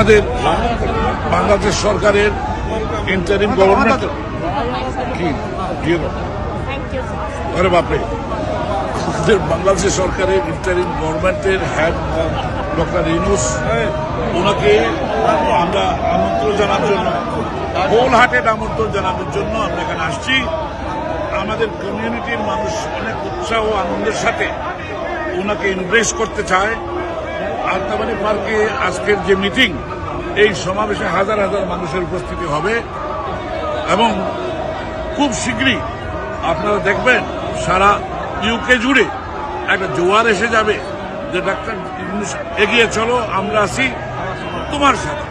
আমাদের বাংলাদেশ সরকারের interim government কি আরে বাপরে, আমাদের বাংলাদেশ সরকারের ইন্টারিম গভর্নমেন্টের হেড ডক্টর ইউনূস, ওনাকে আমরা আমন্ত্রণ জানার জন্য, হোল হার্টেড আমন্ত্রণ জানানোর জন্য আমরা এখানে আসছি। আমাদের কমিউনিটির মানুষ অনেক উৎসাহ ও আনন্দের সাথে ওনাকে ইমপ্রেস করতে চায়। আলতাবাড়ি পার্কে আজকের যে মিটিং, এই সমাবেশে হাজার হাজার মানুষের উপস্থিতি হবে এবং খুব শীঘ্রই আপনারা দেখবেন সারা ইউকে জুড়ে একটা জোয়ার এসে যাবে যে ডাক্তার ইউনূস এগিয়ে চলো, আমরা আছি তোমার সাথে।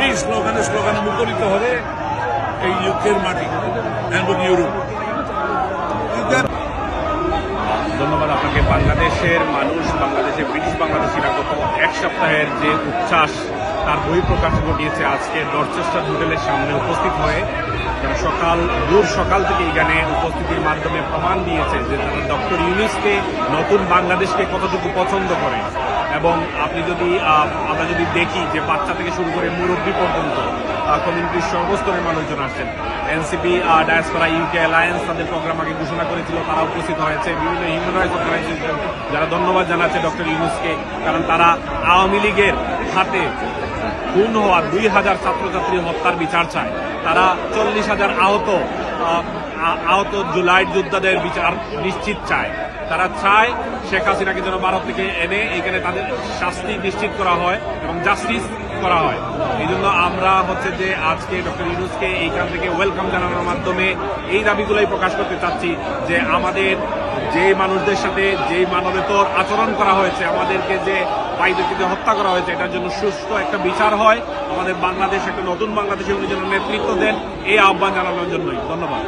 এই স্লোগানে মুখরিত হবে এই ইউকের মাটি এবং ইউরোপ। ধন্যবাদ আপনাকে। বাংলাদেশের মানুষ, বাংলাদেশের ব্রিটিশ বাংলাদেশিরা গত এক সপ্তাহের যে উচ্ছ্বাস, তার বহিঃপ্রকাশ ঘটিয়েছে আজকে ডরচেস্টার হোটেলের সামনে উপস্থিত হয়ে। যারা সকাল থেকে এখানে উপস্থিতির মাধ্যমে প্রমাণ দিয়েছে যে তারা ডক্টর ইউনূসকে, নতুন বাংলাদেশকে কতটুকু পছন্দ করে। এবং আমরা যদি দেখি যে বাচ্চা থেকে শুরু করে মুরব্বী পর্যন্ত কমিউনিটির সর্বস্তরের মানুষজন আসছেন। এনসিপি ডায়াসপোরা ইউকে অ্যালায়েন্স তাদের প্রোগ্রাম আগে ঘোষণা করেছিল, তারা উপস্থিত হয়েছে। বিভিন্ন হিউম্যান রাইটস অর্গানাইজেশন যারা ধন্যবাদ জানাচ্ছে ডক্টর ইউনূসকে, কারণ তারা আওয়ামী লীগের হাতে খুন হওয়া 2000 ছাত্রছাত্রী হত্যার বিচার চায়। তারা 40,000 আহত জুলাই যোদ্ধাদের বিচার নিশ্চিত চায়। তারা চায় শেখ হাসিনাকে যেন ভারত থেকে এনে এখানে তাদের শাস্তি নিশ্চিত করা হয় এবং জাস্টিস করা হয়। এই জন্য আমরা যে আজকে ডক্টর ইউনূসকে এইখান থেকে ওয়েলকাম জানানোর মাধ্যমে এই দাবিগুলোই প্রকাশ করতে চাচ্ছি যে আমাদের যে মানুষদের সাথে যে মানবেতর আচরণ করা হয়েছে, আমাদেরকে যে ভাইদেরকে যে হত্যা করা হয়েছে, এটার জন্য সুষ্ঠু একটা বিচার হয়। আমাদের বাংলাদেশ একটা নতুন বাংলাদেশে উনি যেন নেতৃত্ব দেন, এই আহ্বান জানানোর জন্যই। ধন্যবাদ।